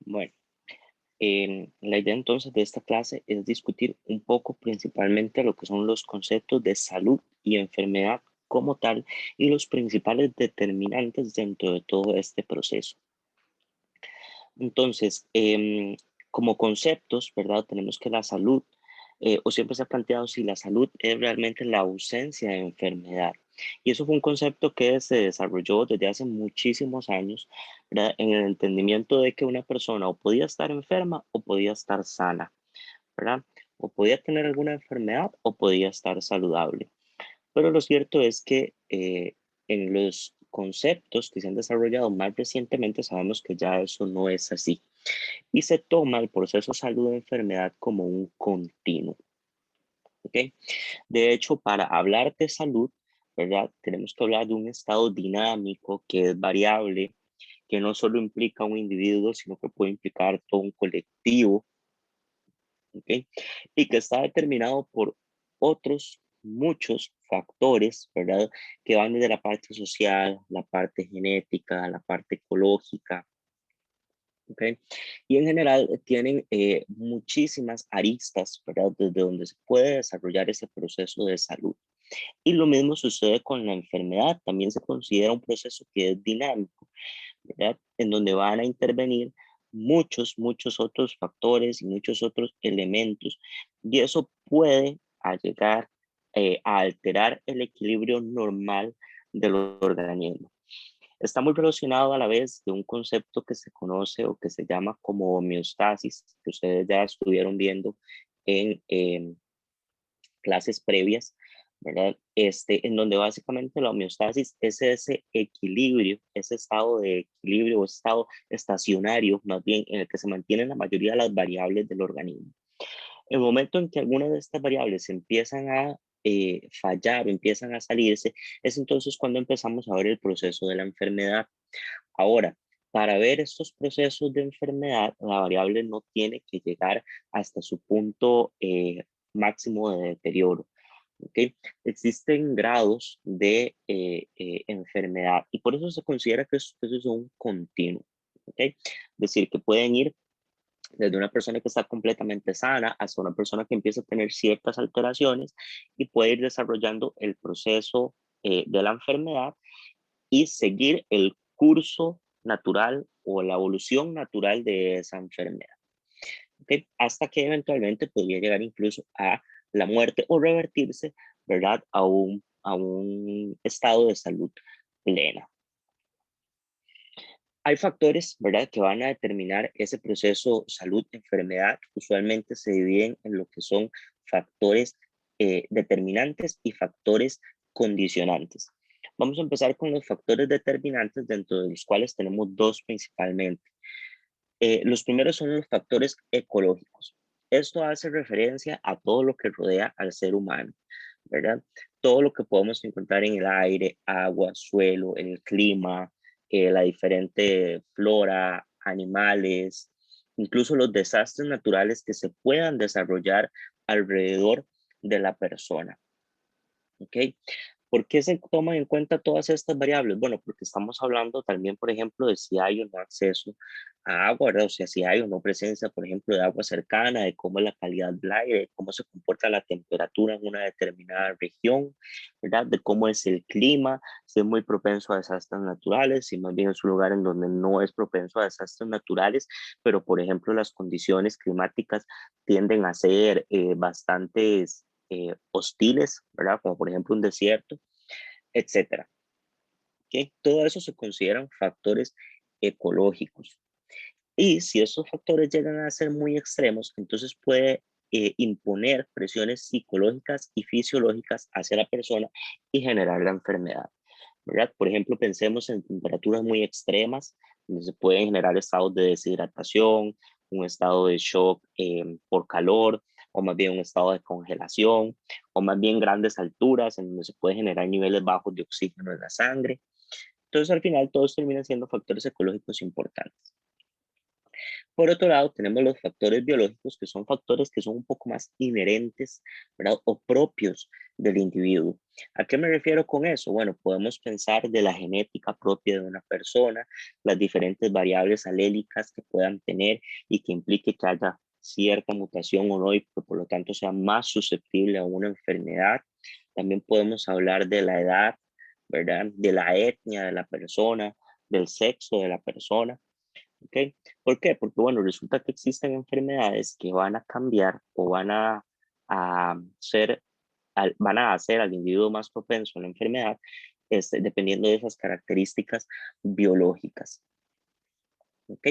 Bueno, la idea entonces de esta clase es discutir un poco principalmente lo que son los conceptos de salud y enfermedad como tal y los principales determinantes dentro de todo este proceso. Entonces, como conceptos, ¿verdad? Tenemos que la salud, o siempre se ha planteado si la salud es realmente la ausencia de enfermedad. Y eso fue un concepto que se desarrolló desde hace muchísimos años, ¿verdad? En el entendimiento de que una persona o podía estar enferma o podía estar sana, ¿verdad? O podía tener alguna enfermedad o podía estar saludable. Pero lo cierto es que en los conceptos que se han desarrollado más recientemente sabemos que ya eso no es así y se toma el proceso salud-enfermedad como un continuo, ¿ok? De hecho, para hablar de salud, ¿verdad? Tenemos que hablar de un estado dinámico que es variable, que no solo implica un individuo, sino que puede implicar todo un colectivo, ¿ok? Y que está determinado por otros muchos factores, ¿verdad? Que van desde la parte social, la parte genética, la parte ecológica, ¿ok? Y en general tienen muchísimas aristas, ¿verdad? Desde donde se puede desarrollar ese proceso de salud. Y lo mismo sucede con la enfermedad, también se considera un proceso que es dinámico, ¿verdad? En donde van a intervenir muchos otros factores y muchos otros elementos. Y eso puede llegar a alterar el equilibrio normal del organismo. Está muy relacionado a la vez de un concepto que se conoce o que se llama como homeostasis, que ustedes ya estuvieron viendo en clases previas, ¿verdad? En donde básicamente la homeostasis es ese equilibrio, ese estado de equilibrio o estado estacionario, más bien, en el que se mantienen la mayoría de las variables del organismo. El momento en que algunas de estas variables empiezan a fallar o empiezan a salirse, es entonces cuando empezamos a ver el proceso de la enfermedad. Ahora, para ver estos procesos de enfermedad, la variable no tiene que llegar hasta su punto máximo de deterioro. ¿Ok? Existen grados de enfermedad y por eso se considera que estos procesos son continuos. ¿Ok? Es decir, que pueden ir desde una persona que está completamente sana hasta una persona que empieza a tener ciertas alteraciones y puede ir desarrollando el proceso de la enfermedad y seguir el curso natural o la evolución natural de esa enfermedad, ¿ok? Hasta que eventualmente podría llegar incluso a la muerte o revertirse, ¿verdad? A un estado de salud plena. Hay factores, ¿verdad?, que van a determinar ese proceso salud-enfermedad. Usualmente se dividen en lo que son factores determinantes y factores condicionantes. Vamos a empezar con los factores determinantes, dentro de los cuales tenemos dos principalmente. Los primeros son los factores ecológicos. Esto hace referencia a todo lo que rodea al ser humano, ¿verdad? Todo lo que podemos encontrar en el aire, agua, suelo, en el clima, la diferente flora, animales, incluso los desastres naturales que se puedan desarrollar alrededor de la persona. ¿Ok? ¿Por qué se toman en cuenta todas estas variables? Bueno, porque estamos hablando también, por ejemplo, de si hay o no acceso a agua, ¿verdad? O sea, si hay o no presencia, por ejemplo, de agua cercana, de cómo es la calidad del aire, de cómo se comporta la temperatura en una determinada región, ¿verdad? De cómo es el clima, si es muy propenso a desastres naturales, si más bien es un lugar en donde no es propenso a desastres naturales, pero, por ejemplo, las condiciones climáticas tienden a ser bastantes hostiles, ¿verdad? Como por ejemplo un desierto, etcétera. ¿Ok? Todo eso se consideran factores ecológicos. Y si esos factores llegan a ser muy extremos, entonces puede imponer presiones psicológicas y fisiológicas hacia la persona y generar la enfermedad, ¿verdad? Por ejemplo, pensemos en temperaturas muy extremas, donde se pueden generar estados de deshidratación, un estado de shock por calor, o más bien un estado de congelación, o más bien grandes alturas, en donde se puede generar niveles bajos de oxígeno en la sangre. Entonces, al final, todos terminan siendo factores ecológicos importantes. Por otro lado, tenemos los factores biológicos, que son factores que son un poco más inherentes, ¿verdad? O propios del individuo. ¿A qué me refiero con eso? Bueno, podemos pensar de la genética propia de una persona, las diferentes variables alélicas que puedan tener y que implique que haya cierta mutación o no y que por lo tanto sea más susceptible a una enfermedad. También podemos hablar de la edad, ¿verdad? De la etnia de la persona, del sexo de la persona. ¿Ok? ¿Por qué? Porque, bueno, resulta que existen enfermedades que van a cambiar o a ser, van a hacer al individuo más propenso a la enfermedad, dependiendo de esas características biológicas. ¿Ok?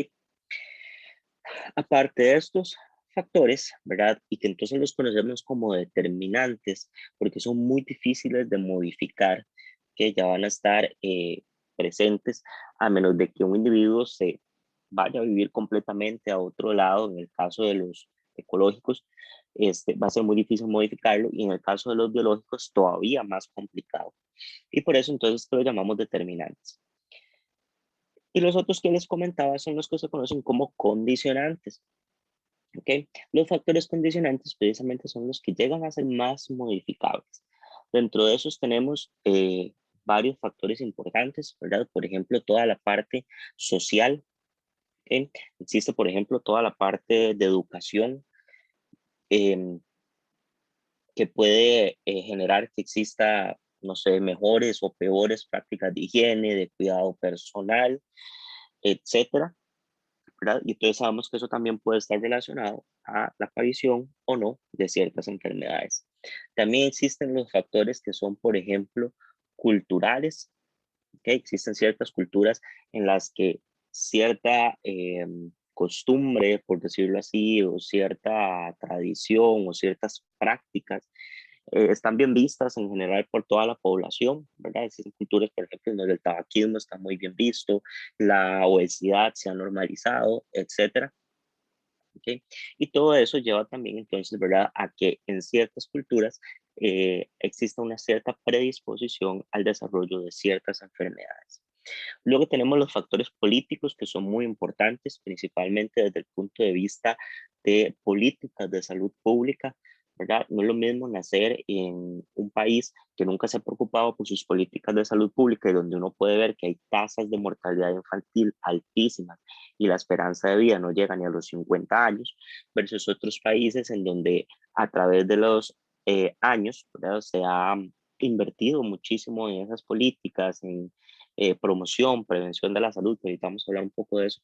Aparte de estos factores, ¿verdad? Y que entonces los conocemos como determinantes, porque son muy difíciles de modificar, que ya van a estar presentes, a menos de que un individuo se vaya a vivir completamente a otro lado. En el caso de los ecológicos, va a ser muy difícil modificarlo, y en el caso de los biológicos todavía más complicado. Y por eso entonces lo llamamos determinantes. Y los otros que les comentaba son los que se conocen como condicionantes. ¿Ok? Los factores condicionantes precisamente son los que llegan a ser más modificables. Dentro de esos tenemos varios factores importantes, ¿verdad? Por ejemplo, toda la parte social. ¿Ok? Existe, por ejemplo, toda la parte de educación, em, que puede generar que exista, no sé, mejores o peores prácticas de higiene, de cuidado personal, etcétera, ¿verdad? Y entonces sabemos que eso también puede estar relacionado a la aparición o no de ciertas enfermedades. También existen los factores que son, por ejemplo, culturales. ¿Okay? Existen ciertas culturas en las que cierta costumbre, por decirlo así, o cierta tradición o ciertas prácticas están bien vistas en general por toda la población, ¿verdad? Existen culturas, por ejemplo, en donde el tabaquismo está muy bien visto, la obesidad se ha normalizado, etcétera. ¿Ok? Y todo eso lleva también entonces, ¿verdad?, a que en ciertas culturas exista una cierta predisposición al desarrollo de ciertas enfermedades. Luego tenemos los factores políticos, que son muy importantes, principalmente desde el punto de vista de políticas de salud pública, ¿verdad? No es lo mismo nacer en un país que nunca se ha preocupado por sus políticas de salud pública y donde uno puede ver que hay tasas de mortalidad infantil altísimas y la esperanza de vida no llega ni a los 50 años, versus otros países en donde a través de los años, ¿verdad?, se ha invertido muchísimo en esas políticas, en promoción, prevención de la salud, que ahorita vamos a hablar un poco de eso,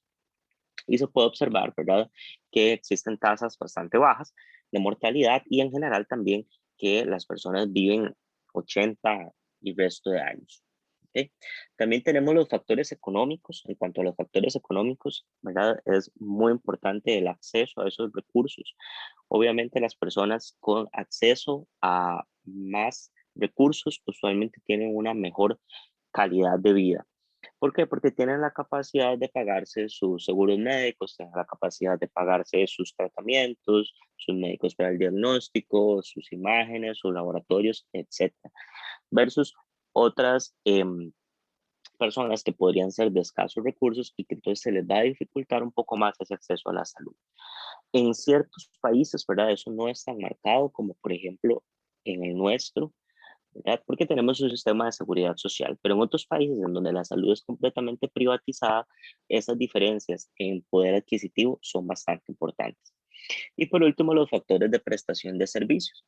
y se puede observar, ¿verdad?, que existen tasas bastante bajas de mortalidad y en general también que las personas viven 80 y resto de años. ¿Ok? También tenemos los factores económicos. En cuanto a los factores económicos, ¿verdad?, es muy importante el acceso a esos recursos. Obviamente las personas con acceso a más recursos usualmente tienen una mejor calidad de vida. ¿Por qué? Porque tienen la capacidad de pagarse sus seguros médicos, tienen la capacidad de pagarse sus tratamientos, sus médicos para el diagnóstico, sus imágenes, sus laboratorios, etcétera. Versus otras personas que podrían ser de escasos recursos y que entonces se les va a dificultar un poco más ese acceso a la salud. En ciertos países, ¿verdad? Eso no es tan marcado como, por ejemplo, en el nuestro, ¿verdad? Porque tenemos un sistema de seguridad social, pero en otros países en donde la salud es completamente privatizada, esas diferencias en poder adquisitivo son bastante importantes. Y por último, los factores de prestación de servicios,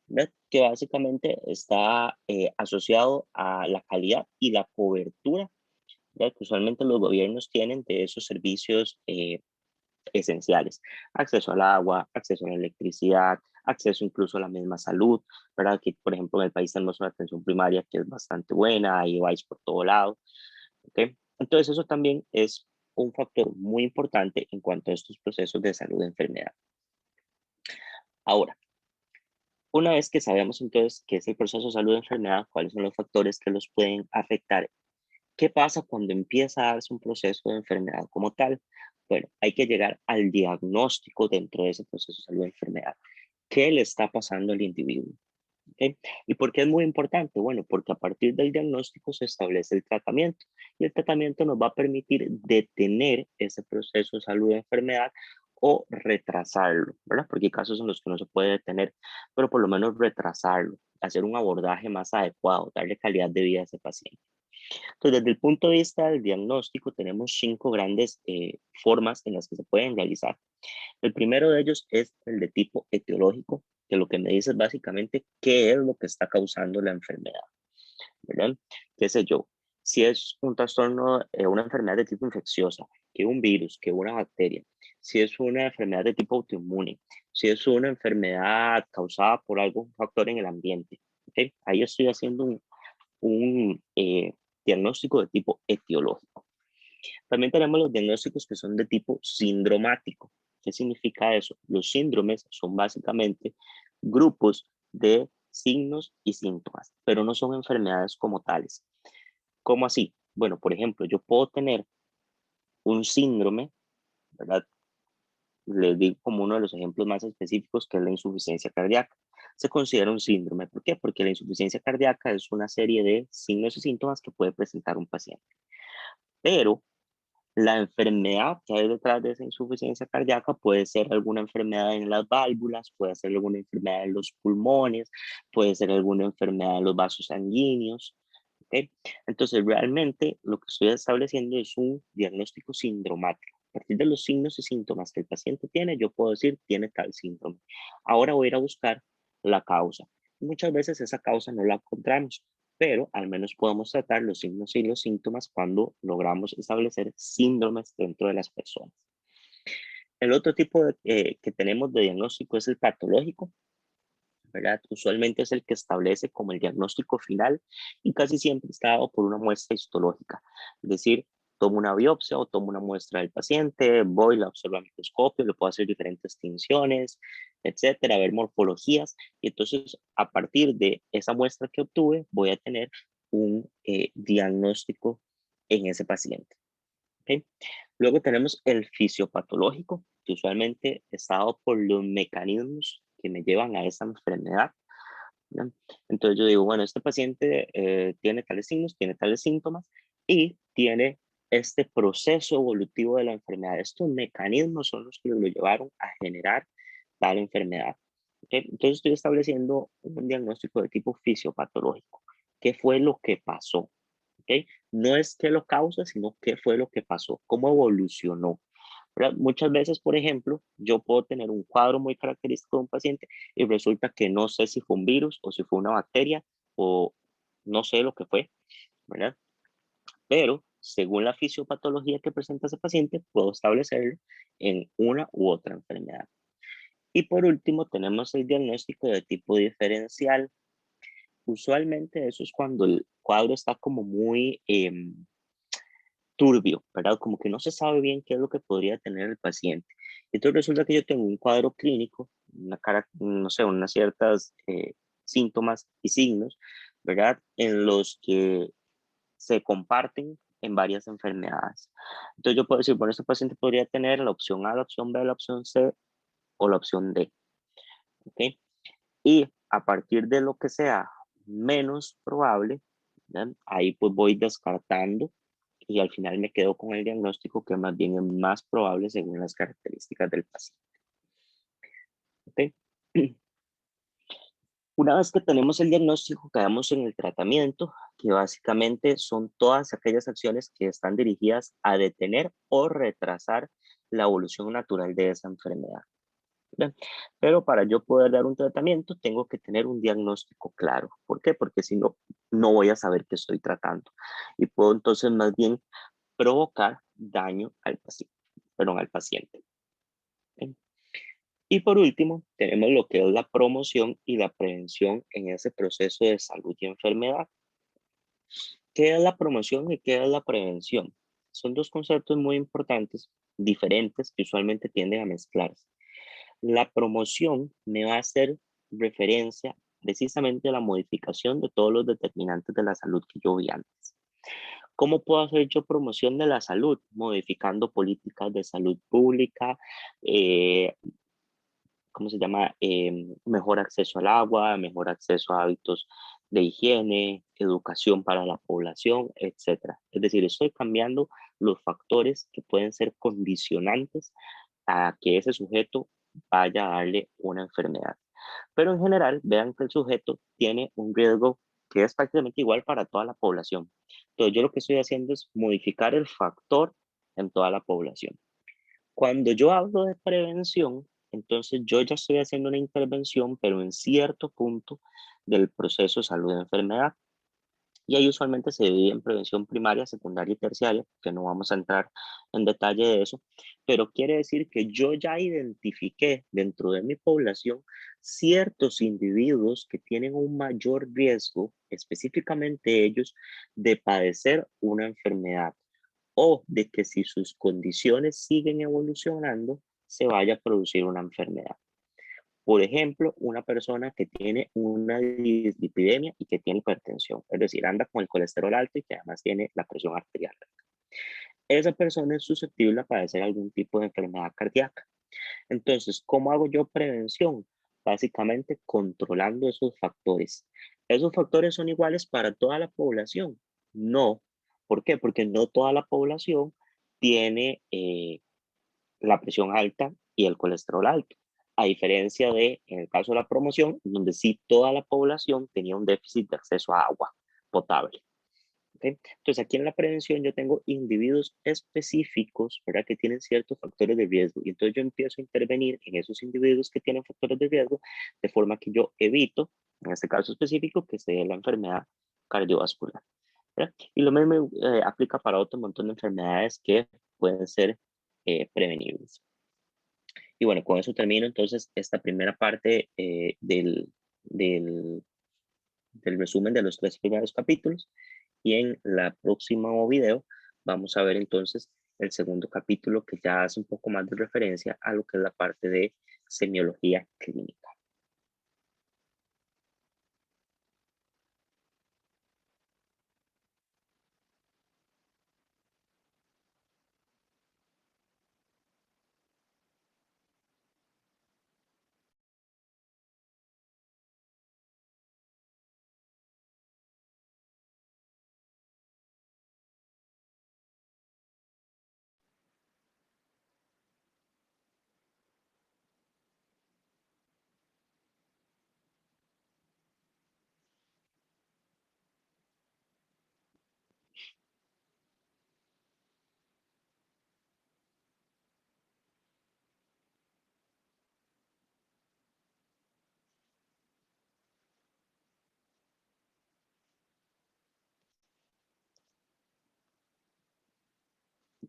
¿verdad?, que básicamente está asociado a la calidad y la cobertura, ¿verdad?, que usualmente los gobiernos tienen de esos servicios esenciales: acceso al agua, acceso a la electricidad, acceso incluso a la misma salud, ¿verdad? Que, por ejemplo, en el país tenemos una atención primaria que es bastante buena, ahí vais por todo lado, ¿ok? Entonces, eso también es un factor muy importante en cuanto a estos procesos de salud de enfermedad. Ahora, una vez que sabemos entonces qué es el proceso de salud de enfermedad, cuáles son los factores que los pueden afectar, ¿qué pasa cuando empieza a darse un proceso de enfermedad como tal? Bueno, hay que llegar al diagnóstico dentro de ese proceso de salud de enfermedad. ¿Qué le está pasando al individuo? ¿Ok? ¿Y por qué es muy importante? Bueno, porque a partir del diagnóstico se establece el tratamiento y el tratamiento nos va a permitir detener ese proceso de salud de enfermedad o retrasarlo, ¿verdad? Porque hay casos en los que no se puede detener, pero por lo menos retrasarlo, hacer un abordaje más adecuado, darle calidad de vida a ese paciente. Entonces, desde el punto de vista del diagnóstico, tenemos 5 grandes formas en las que se pueden realizar. El primero de ellos es el de tipo etiológico, que lo que me dice es básicamente qué es lo que está causando la enfermedad, ¿verdad? ¿Qué sé yo? Si es un trastorno, una enfermedad de tipo infecciosa, que un virus, que una bacteria, si es una enfermedad de tipo autoinmune, si es una enfermedad causada por algún factor en el ambiente, ¿ok? Ahí estoy haciendo un diagnóstico de tipo etiológico. También tenemos los diagnósticos que son de tipo sindromático. ¿Qué significa eso? Los síndromes son básicamente grupos de signos y síntomas, pero no son enfermedades como tales. ¿Cómo así? Bueno, por ejemplo, yo puedo tener un síndrome, ¿verdad? Les digo como uno de los ejemplos más específicos, que es la insuficiencia cardíaca. Se considera un síndrome. ¿Por qué? Porque la insuficiencia cardíaca es una serie de signos y síntomas que puede presentar un paciente. Pero la enfermedad que hay detrás de esa insuficiencia cardíaca puede ser alguna enfermedad en las válvulas, puede ser alguna enfermedad en los pulmones, puede ser alguna enfermedad en los vasos sanguíneos. ¿Ok? Entonces, realmente lo que estoy estableciendo es un diagnóstico sindromático. A partir de los signos y síntomas que el paciente tiene, yo puedo decir, tiene tal síndrome. Ahora voy a ir a buscar la causa. Muchas veces esa causa no la encontramos, pero al menos podemos tratar los signos y los síntomas cuando logramos establecer síndromes dentro de las personas. El otro tipo que tenemos de diagnóstico es el patológico, ¿verdad? Usualmente es el que establece como el diagnóstico final y casi siempre está dado por una muestra histológica, es decir, tomo una biopsia o tomo una muestra del paciente, voy, la observo a microscopio, le puedo hacer diferentes tinciones, etcétera, ver morfologías y entonces a partir de esa muestra que obtuve voy a tener un diagnóstico en ese paciente. ¿Ok? Luego tenemos el fisiopatológico, que usualmente está dado por los mecanismos que me llevan a esa enfermedad, ¿no? Entonces yo digo, bueno, este paciente tiene tales signos, tiene tales síntomas y tiene este proceso evolutivo de la enfermedad. Estos mecanismos son los que lo llevaron a generar tal enfermedad. ¿Ok? Entonces estoy estableciendo un diagnóstico de tipo fisiopatológico. ¿Qué fue lo que pasó? ¿Ok? No es qué lo causa, sino qué fue lo que pasó, cómo evolucionó. ¿Verdad? Muchas veces, por ejemplo, yo puedo tener un cuadro muy característico de un paciente y resulta que no sé si fue un virus o si fue una bacteria o no sé lo que fue, ¿verdad? Pero según la fisiopatología que presenta ese paciente, puedo establecerlo en una u otra enfermedad. Y por último, tenemos el diagnóstico de tipo diferencial. Usualmente eso es cuando el cuadro está como muy turbio, ¿verdad? Como que no se sabe bien qué es lo que podría tener el paciente. Entonces resulta que yo tengo un cuadro clínico, una cara, no sé, unas ciertas síntomas y signos, ¿verdad? En los que se comparten en varias enfermedades. Entonces yo puedo decir, bueno, este paciente podría tener la opción A, la opción B, la opción C o la opción D, ¿ok? Y a partir de lo que sea menos probable, ¿verdad? Ahí pues voy descartando y al final me quedo con el diagnóstico que más bien es más probable según las características del paciente. ¿Ok? Una vez que tenemos el diagnóstico, quedamos en el tratamiento, que básicamente son todas aquellas acciones que están dirigidas a detener o retrasar la evolución natural de esa enfermedad. ¿Verdad? Pero para yo poder dar un tratamiento, tengo que tener un diagnóstico claro. ¿Por qué? Porque si no, no voy a saber qué estoy tratando. Y puedo entonces más bien provocar daño al paciente. Perdón, al paciente. ¿Ok? Y por último, tenemos lo que es la promoción y la prevención en ese proceso de salud y enfermedad. ¿Qué es la promoción y qué es la prevención? Son dos conceptos muy importantes, diferentes, que usualmente tienden a mezclarse. La promoción me va a hacer referencia precisamente a la modificación de todos los determinantes de la salud que yo vi antes. ¿Cómo puedo hacer yo promoción de la salud? Modificando políticas de salud pública, eh, ¿cómo se llama? Mejor acceso al agua, mejor acceso a hábitos de higiene, educación para la población, etcétera. Es decir, estoy cambiando los factores que pueden ser condicionantes a que ese sujeto vaya a darle una enfermedad. Pero en general, vean que el sujeto tiene un riesgo que es prácticamente igual para toda la población. Entonces, yo lo que estoy haciendo es modificar el factor en toda la población. Cuando yo hablo de prevención, entonces yo ya estoy haciendo una intervención, pero en cierto punto del proceso salud-enfermedad. Y ahí usualmente se divide en prevención primaria, secundaria y terciaria, que no vamos a entrar en detalle de eso, pero quiere decir que yo ya identifiqué dentro de mi población ciertos individuos que tienen un mayor riesgo, específicamente ellos, de padecer una enfermedad o de que si sus condiciones siguen evolucionando, se vaya a producir una enfermedad. Por ejemplo, una persona que tiene una dislipidemia y que tiene hipertensión, es decir, anda con el colesterol alto y que además tiene la presión arterial alta. Esa persona es susceptible a padecer algún tipo de enfermedad cardíaca. Entonces, ¿cómo hago yo prevención? Básicamente controlando esos factores. ¿Esos factores son iguales para toda la población? No. ¿Por qué? Porque no toda la población tiene la presión alta y el colesterol alto. A diferencia de, en el caso de la promoción, donde sí toda la población tenía un déficit de acceso a agua potable. ¿Okay? Entonces, aquí en la prevención yo tengo individuos específicos, ¿verdad? Que tienen ciertos factores de riesgo. Y entonces yo empiezo a intervenir en esos individuos que tienen factores de riesgo, de forma que yo evito, en este caso específico, que se dé la enfermedad cardiovascular. ¿Verdad? Y lo mismo aplica para otro montón de enfermedades que pueden ser prevenibles. Y bueno, con eso termino entonces esta primera parte del, del resumen de los tres primeros capítulos. Y en la próximo video vamos a ver entonces el segundo capítulo que ya hace un poco más de referencia a lo que es la parte de semiología clínica.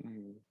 Mm.